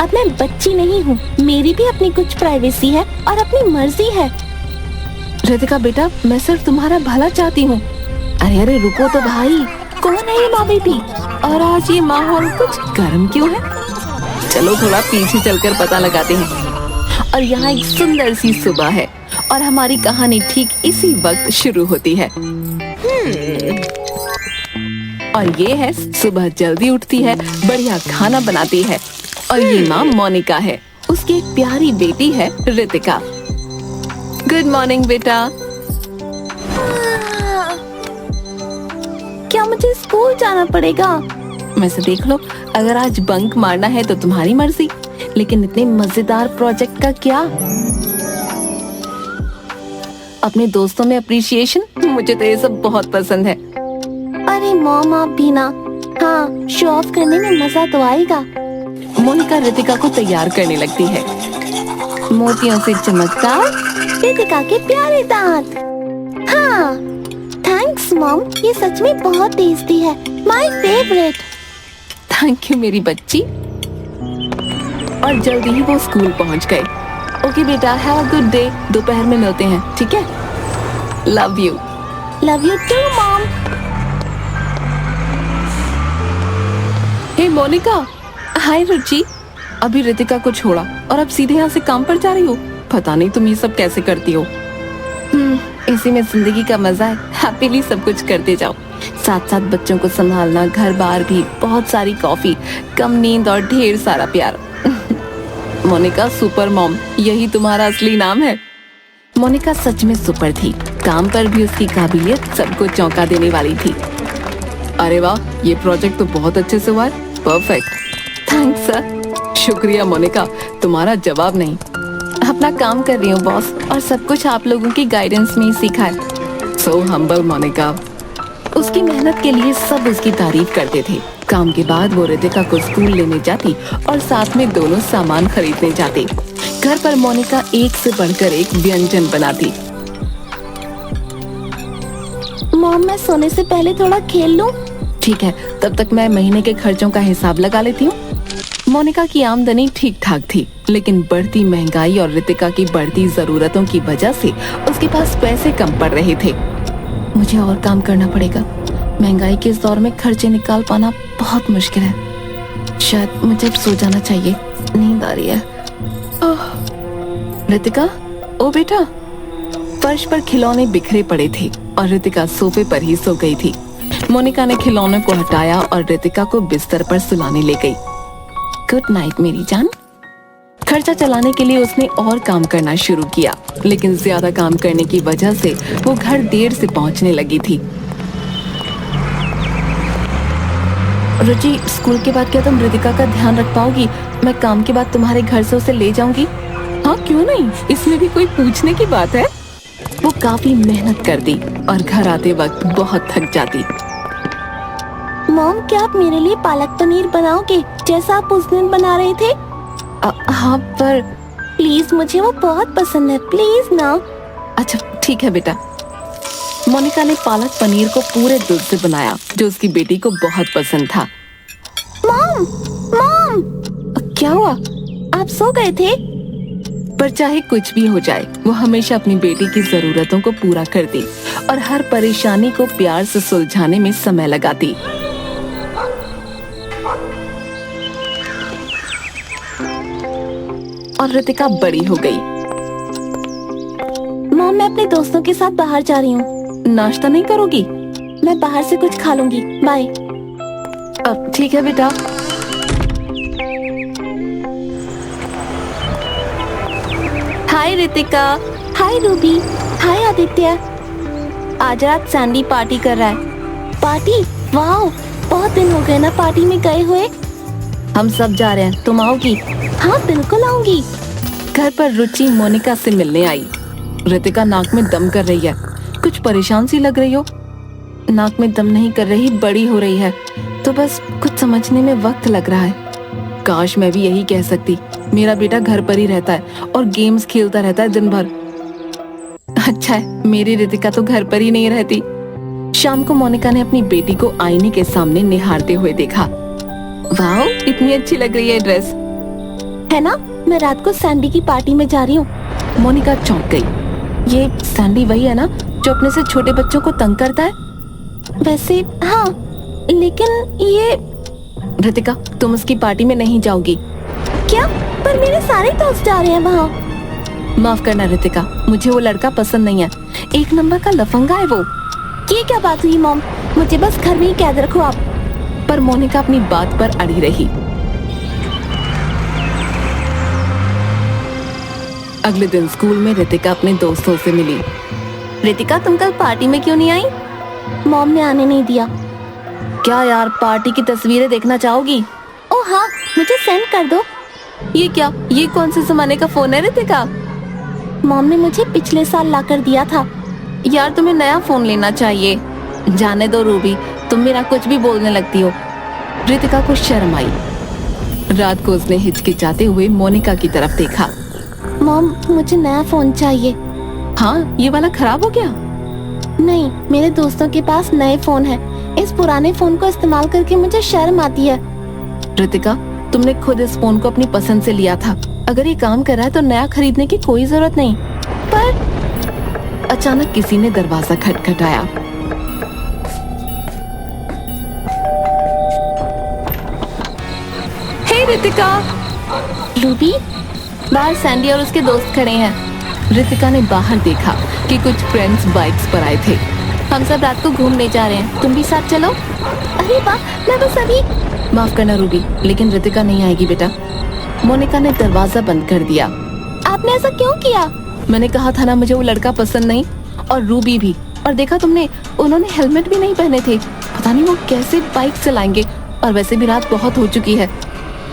अब मैं बच्ची नहीं हूँ, मेरी भी अपनी कुछ प्राइवेसी है और अपनी मर्जी है। रितिका बेटा, मैं सिर्फ तुम्हारा भला चाहती हूँ। अरे अरे रुको तो भाई, कौन है ये माँ बेटी? और आज ये माहौल कुछ गर्म क्यों है? चलो थोड़ा पीछे चलकर पता लगाते हैं। और यहाँ एक सुंदर सी सुबह है और हमारी कहानी ठीक इसी वक्त शुरू होती है। और ये है सुबह जल्दी उठती है, बढ़िया खाना बनाती है। और ये माँ मोनिका है, उसकी एक प्यारी बेटी है रितिका। गुड मॉर्निंग बेटा। क्या मुझे स्कूल जाना पड़ेगा? वैसे देख लो, अगर आज बंक मारना है तो तुम्हारी मर्जी, लेकिन इतने मजेदार प्रोजेक्ट का क्या? अपने दोस्तों में अप्रिशिएशन, मुझे तो ये सब बहुत पसंद है। अरे मॉम आप भी ना। हाँ, शो ऑफ करने में मजा तो आएगा। मोनिका रितिका को तैयार करने लगती है। मोतियों से चमकदार रितिका के प्यारे दांत। हाँ, थैंक्स मॉम, ये सच में बहुत टेस्टी है, माय फेवरेट। थैंक यू मेरी बच्ची। और जल्दी ही वो स्कूल पहुंच गए। ओके बेटा, हैव अ गुड डे, दोपहर में मिलते हैं, ठीक है? Love you. Love you too mom. Hey Monica. Hi Ruchi. अभी रितिका को छोड़ा और अब सीधे यहाँ से काम पर जा रही हो? पता नहीं तुम ये सब कैसे करती हो। इसी में जिंदगी का मजा है, हैप्पीली सब कुछ करते जाओ। साथ साथ बच्चों को संभालना, घर बार भी, बहुत सारी कॉफी, कम नींद और ढेर सारा प्यार। मोनिका सुपर मॉम, यही तुम्हारा असली नाम है। मोनिका सच में सुपर थी, काम पर भी उसकी काबिलियत सबको चौंका देने वाली थी। अरे वाह, ये प्रोजेक्ट तो बहुत अच्छे से हुआ है, परफेक्ट। Thanks sir. शुक्रिया मोनिका, तुम्हारा जवाब नहीं। अपना काम कर रही हूँ बॉस, और सब कुछ आप लोगों की गाइडेंस में ही सीखा है। So humble Monica. उसकी मेहनत के लिए सब उसकी तारीफ करते थे। काम के बाद वो रितिका को स्कूल लेने जाती और साथ में दोनों सामान खरीदने जाते। घर पर मोनिका एक से बढ़कर एक व्यंजन बनाती। मॉम, मैं सोने से पहले थोड़ा खेल लूं? ठीक है, तब तक मैं महीने के खर्चों का हिसाब लगा लेती हूँ। मोनिका की आमदनी ठीक ठाक थी, लेकिन बढ़ती महंगाई और रितिका की बढ़ती जरूरतों की वजह से उसके पास पैसे कम पड़ रहे थे। मुझे और काम करना पड़ेगा, महंगाई के इस दौर में खर्चे निकाल पाना बहुत मुश्किल है। शायद मुझे अब सो जाना चाहिए, नींद आ रही है। रितिका, ओ बेटा। फर्श पर खिलौने बिखरे पड़े थे और रितिका सोफे पर ही सो गई थी। मोनिका ने खिलौनों को हटाया और रितिका को बिस्तर पर सुलाने ले गई। गुड नाइट मेरी जान। खर्चा चलाने के लिए उसने और काम करना शुरू किया, लेकिन ज्यादा काम करने की वजह से वो घर देर से पहुंचने लगी थी। रुचि, स्कूल के बाद क्या तुम रितिका का ध्यान रख पाओगी? मैं काम के बाद तुम्हारे घर से उसे ले जाऊंगी। हाँ क्यों नहीं, इसमें भी कोई पूछने की बात है। वो काफी मेहनत करती और घर आते वक्त बहुत थक जाती। मॉम, क्या आप मेरे लिए पालक पनीर बनाओगे जैसा आप उस दिन बना रहे थे? हाँ, पर प्लीज, मुझे वो बहुत पसंद है, प्लीज ना। अच्छा ठीक है बेटा। मोनिका ने पालक पनीर को पूरे दूध से बनाया, जो उसकी बेटी को बहुत पसंद था। मॉम, मॉम, क्या हुआ? आप सो गए थे? पर चाहे कुछ भी हो जाए, वो हमेशा अपनी बेटी की जरूरतों को पूरा करती और हर परेशानी को प्यार से सुलझाने में समय लगाती। और रितिका बड़ी हो गई। मॉम, मैं अपने दोस्तों के साथ बाहर जा रही हूँ। नाश्ता नहीं करोगी? मैं बाहर से कुछ खा लूंगी, बाय। अब ठीक है बेटा। हाय रितिका। हाय रूबी। हाय आदित्य। आज रात सैंडी पार्टी कर रहा है। पार्टी? वाह, बहुत दिन हो गए ना पार्टी में गए हुए। हम सब जा रहे हैं, तुम आओगी? हाँ बिल्कुल आऊंगी। घर पर रुचि मोनिका से मिलने आई। रितिका नाक में दम कर रही है। कुछ परेशान सी लग रही हो। नाक में दम नहीं कर रही, बड़ी हो रही है, तो बस कुछ समझने में वक्त लग रहा है। काश मैं भी यही कह सकती। मेरा बेटा घर पर ही रहता है और गेम्स खेलता रहता है दिन भर। अच्छा है, मेरी रितिका तो घर पर ही नहीं रहती। शाम को मोनिका ने अपनी बेटी को आईने के सामने निहारते हुए देखा। वाह, इतनी अच्छी लग रही है ड्रेस। है ना, मैं रात को सैंडी की पार्टी में जा रही हूँ। मोनिका चौंक गई। ये सैंडी वही है ना जो अपने से छोटे बच्चों को तंग करता है? वैसे हाँ, लेकिन ये रितिका, तुम उसकी पार्टी में नहीं जाओगी। क्या? पर मेरे सारे दोस्त जा रहे हैं वहाँ। माफ करना रितिका, मुझे वो लड़का पसंद नहीं है। एक नंबर का लफंगा है वो। ये क्या बात हुई मॉम? मुझे बस घर में ही कैद रखो आप। पर मोनिका अपनी बात पर अड़ी रही। अगले दिन स्कूल में रितिका अपने दोस्तों से मिली। रितिका, तुम कल पार्टी में क्यों नहीं आई? मॉम ने आने नहीं दिया। क्या यार, पार्टी की तस्वीरें देखना चाहोगी? ओह हाँ, मुझे सेंड कर दो। ये क्या, ये कौन से जमाने का फोन है रितिका? मॉम ने मुझे पिछले साल ला कर दिया था। यार तुम्हें नया फोन लेना चाहिए। जाने दो रूबी, तुम मेरा कुछ भी बोलने लगती हो। रितिका को शर्म आई। रात को उसने हिचकिचाते हुए मोनिका की तरफ देखा। मॉम, मुझे नया फोन चाहिए। हाँ, ये वाला खराब हो गया? नहीं, मेरे दोस्तों के पास नए फोन है। इस पुराने फोन को इस्तेमाल करके मुझे शर्म आती है। रितिका, तुमने खुद इस फोन को अपनी पसंद से लिया था। अगर ये काम कर रहा है तो नया खरीदने की कोई जरूरत नहीं। पर अचानक किसी ने दरवाजा खटखटाया। हे रितिका! रूबी, बाहर सैंडी और उसके दोस्त खड़े हैं। रितिका ने बाहर देखा कि कुछ फ्रेंड्स बाइक्स पर आए थे। हम सब रात को घूमने जा रहे हैं, तुम भी साथ चलो। अरे वाह, मैं बस अभी। माफ करना रूबी, लेकिन रितिका नहीं आएगी बेटा। मोनिका ने दरवाजा बंद कर दिया। आपने ऐसा क्यों किया? मैंने कहा था ना, मुझे वो लड़का पसंद नहीं, और रूबी भी। और देखा तुमने, उन्होंने हेलमेट भी नहीं पहने थे। पता नहीं वो कैसे बाइक चलाएंगे। और वैसे भी रात बहुत हो चुकी है।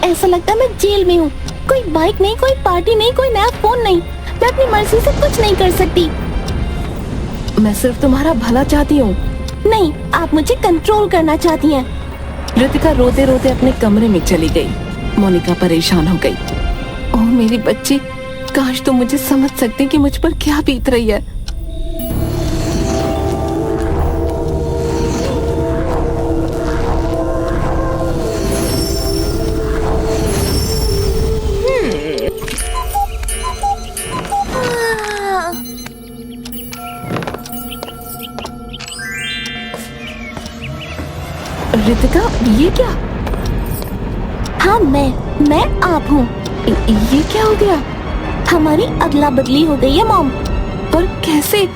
ऐसा लगता है मैं जेल में हूँ। कोई बाइक नहीं, कोई पार्टी नहीं, कोई नया फोन नहीं। मैं अपनी मर्जी से कुछ नहीं कर सकती। मैं सिर्फ तुम्हारा भला चाहती हूँ। नहीं, आप मुझे कंट्रोल करना चाहती हैं। रितिका रोते रोते अपने कमरे में चली गई। मोनिका परेशान हो गई। ओह मेरी बच्ची, काश तुम मुझे समझ सकती कि मुझ पर क्या बीत रही है। रितिका, ये क्या? हाँ, मैं आप हूँ। ये क्या हो गया? हमारी अदला बदली हो गई है मॉम। पर कैसे?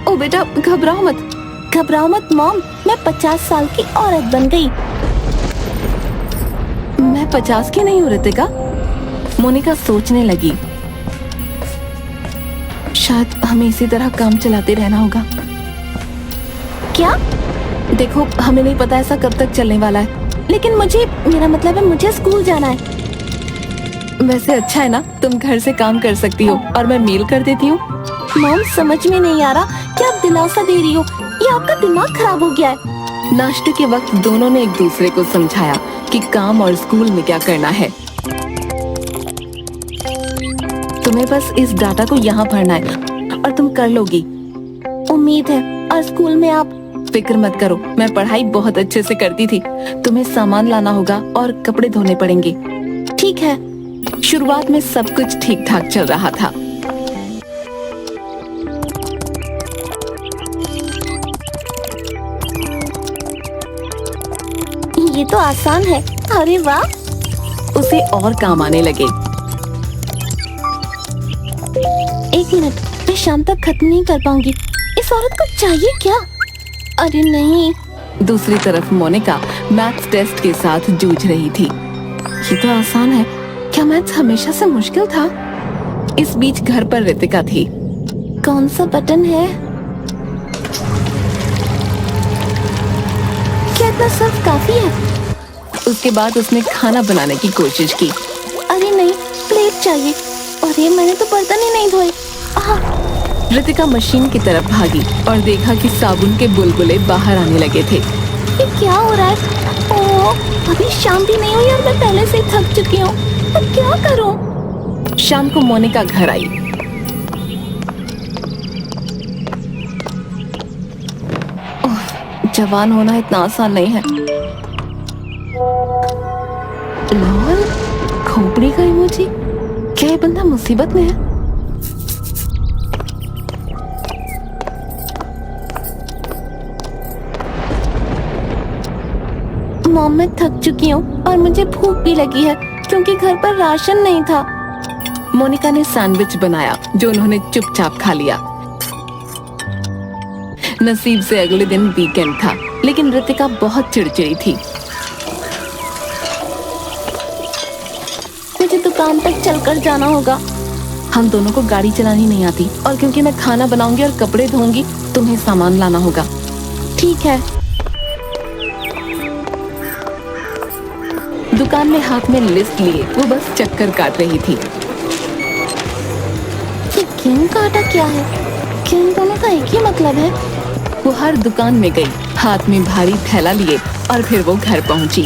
ओ बेटा, घबराओ मत। घबराओ मत मॉम, मैं 50 साल की औरत बन गई। मैं 50 की नहीं हूँ रितिका। मोनिका सोचने लगी। शायद हमें इसी तरह काम चलाते रहना होगा। क्या? देखो, हमें नहीं पता ऐसा कब तक चलने वाला है। लेकिन मेरा मतलब है मुझे स्कूल जाना है। वैसे अच्छा है ना, तुम घर से काम कर सकती हो और मैं मेल कर देती हूँ। मॉम, समझ में नहीं आ रहा क्या आप दिलासा दे रही हो? ये आपका दिमाग खराब हो गया है। नाश्ते के वक्त दोनों ने एक दूसरे को समझाया कि काम और स्कूल में क्या करना है। तुम्हें बस इस डाटा को यहाँ भरना है और तुम कर लोगी। उम्मीद है। और स्कूल में आप? फिक्र मत करो, मैं पढ़ाई बहुत अच्छे से करती थी। तुम्हें सामान लाना होगा और कपड़े धोने पड़ेंगे। ठीक है। शुरुआत में सब कुछ ठीक ठाक चल रहा था। ये तो आसान है। अरे वाह! उसे और काम आने लगे। एक मिनट, मैं शाम तक खत्म नहीं कर पाऊंगी। इस औरत को चाहिए क्या? अरे नहीं। दूसरी तरफ मोनिका मैथ्स टेस्ट के साथ जूझ रही थी। ये तो आसान है, क्या मैथ्स हमेशा से मुश्किल था? इस बीच घर पर रितिका थी। कौन सा बटन है? क्या इतना सिर्फ काफी है? उसके बाद उसने खाना बनाने की कोशिश की। अरे नहीं, प्लेट चाहिए। अरे मैंने तो बर्तन ही नहीं धोए। रितिका मशीन की तरफ भागी और देखा कि साबुन के बुलबुले बाहर आने लगे थे। ये क्या हो रहा है? ओह, अभी शाम भी नहीं हुई और मैं पहले से ही थक चुकी हूँ। अब क्या करूँ? शाम को मोनिका घर आई। जवान होना इतना आसान नहीं है। लाल खोपड़ी का इमोजी। क्या ये बंदा मुसीबत में है? मॉम, मैं थक चुकी हूँ और मुझे भूख भी लगी है क्योंकि घर पर राशन नहीं था। मोनिका ने सैंडविच बनाया जो उन्होंने चुपचाप खा लिया। नसीब से अगले दिन वीकेंड था, लेकिन रितिका बहुत चिड़चिड़ी थी। मुझे दुकान तक चलकर जाना होगा। हम दोनों को गाड़ी चलानी नहीं आती और क्योंकि मैं खाना बनाऊंगी और कपड़े धोऊंगी, तुम्हें सामान लाना होगा। ठीक है। दुकान में हाथ में लिस्ट लिए वो बस चक्कर काट रही थी। ये क्यों काटा क्या है? क्या इन दोनों का एक ही मतलब है? वो हर दुकान में गई, हाथ में भारी थैला लिए, और फिर वो घर पहुंची।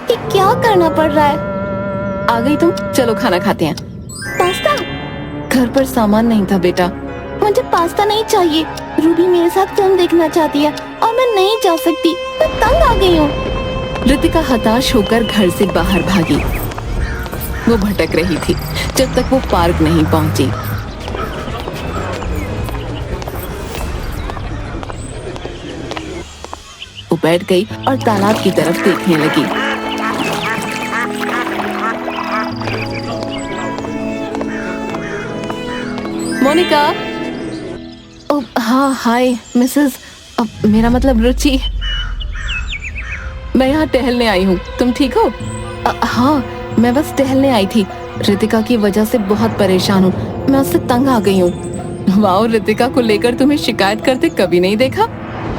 ये क्या करना पड़ रहा है? आ गई तुम, चलो खाना खाते हैं। पास्ता? घर पर सामान नहीं था बेटा। मुझे पास्ता नहीं चाहिए। रूबी मेरे साथ फिल्म देखना चाहती है और मैं नहीं जा सकती। मैं तंग आ गई हूँ। रितिका हताश होकर घर से बाहर भागी। वो भटक रही थी जब तक वो पार्क नहीं पहुंची। वो बैठ गई और तालाब की तरफ देखने लगी। मोनिका। ओ हाँ, हाय मिसेस, मेरा मतलब रुचि। मैं यहाँ टहलने आई हूँ। तुम ठीक हो? हाँ, मैं बस टहलने आई थी। रितिका की वजह से बहुत परेशान हूँ। मैं उससे तंग आ गई हूँ। वाओ, रितिका को लेकर तुम्हें शिकायत करते कभी नहीं देखा।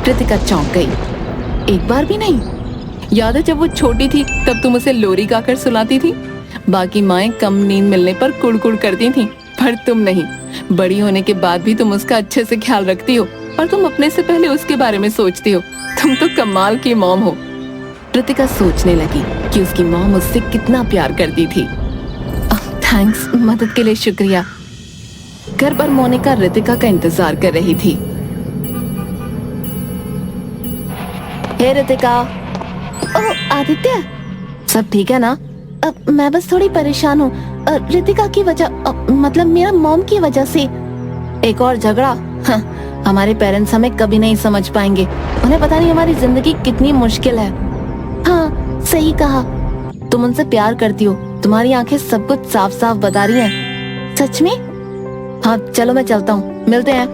रितिका चौंक गई। एक बार भी नहीं? याद है जब वो छोटी थी तब तुम उसे लोरी गाकर सुलाती थी? बाकी माएं कम नींद मिलने पर कुड़कुड़ करती थीं, पर तुम नहीं। बड़ी होने के बाद भी तुम उसका अच्छे से ख्याल रखती हो और तुम अपने से पहले उसके बारे में सोचती हो। तुम तो कमाल की मॉम हो। रितिका सोचने लगी कि उसकी मॉम उससे कितना प्यार करती थी। थैंक्स, मदद के लिए शुक्रिया। घर पर मोनिका रितिका का इंतजार कर रही थी। हे रितिका। ओह आदित्य, सब ठीक है ना? मैं बस थोड़ी परेशान हूँ। रितिका की वजह, मतलब मेरा मॉम की वजह से। एक और झगड़ा? हाँ, हमारे पेरेंट्स हमें कभी नहीं समझ पाएंगे। उन्हें पता नहीं हमारी जिंदगी कितनी मुश्किल है। हाँ, सही कहा। तुम उनसे प्यार करती हो, तुम्हारी आंखें सब कुछ साफ साफ बता रही हैं। सच में? हाँ, चलो मैं चलता हूँ, मिलते हैं।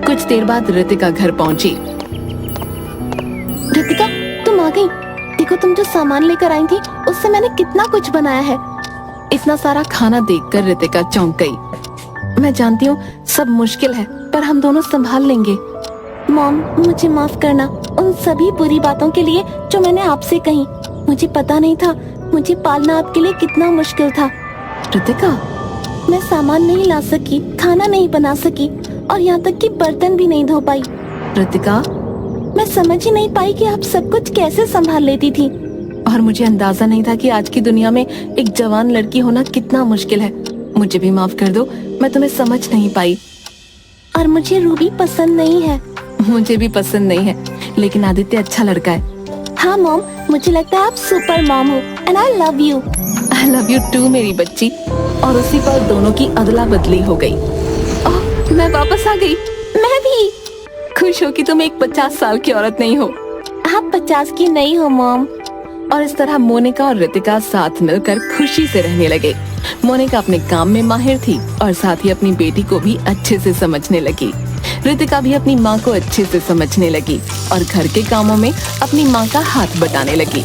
कुछ देर बाद रितिका घर पहुंची। रितिका, तुम आ गई। देखो, तुम जो सामान लेकर आई थी उससे मैंने कितना कुछ बनाया है। इतना सारा खाना देखकर रितिका चौंक गई। मैं जानती हूँ सब मुश्किल है, पर हम दोनों संभाल लेंगे। मॉम, मुझे माफ करना उन सभी बुरी बातों के लिए जो मैंने आपसे कही। मुझे पता नहीं था मुझे पालना आपके लिए कितना मुश्किल था। रितिका, मैं सामान नहीं ला सकी, खाना नहीं बना सकी और यहाँ तक कि बर्तन भी नहीं धो पाई। रितिका, मैं समझ ही नहीं पाई कि आप सब कुछ कैसे संभाल लेती थी। और मुझे अंदाजा नहीं था कि आज की दुनिया में एक जवान लड़की होना कितना मुश्किल है। मुझे भी माफ कर दो, मैं तुम्हें समझ नहीं पाई। और मुझे रूबी पसंद नहीं है। मुझे भी पसंद नहीं है, लेकिन आदित्य अच्छा लड़का है। हाँ मॉम, मुझे लगता है आप सुपर मॉम हो and I love you. I love you too मेरी बच्ची। और उसी पर दोनों की अदला बदली हो गई। ओह, मैं वापस आ गई। मैं भी खुश हो कि तुम एक 50 साल की औरत नहीं हो। आप 50 की नहीं हो मॉम। और इस तरह मोनिका और रितिका साथ मिलकर खुशी से रहने लगे। मोनिका अपने काम में माहिर थी और साथ ही अपनी बेटी को भी अच्छे से समझने लगी। रितिका भी अपनी माँ को अच्छे से समझने लगी और घर के कामों में अपनी माँ का हाथ बटाने लगी।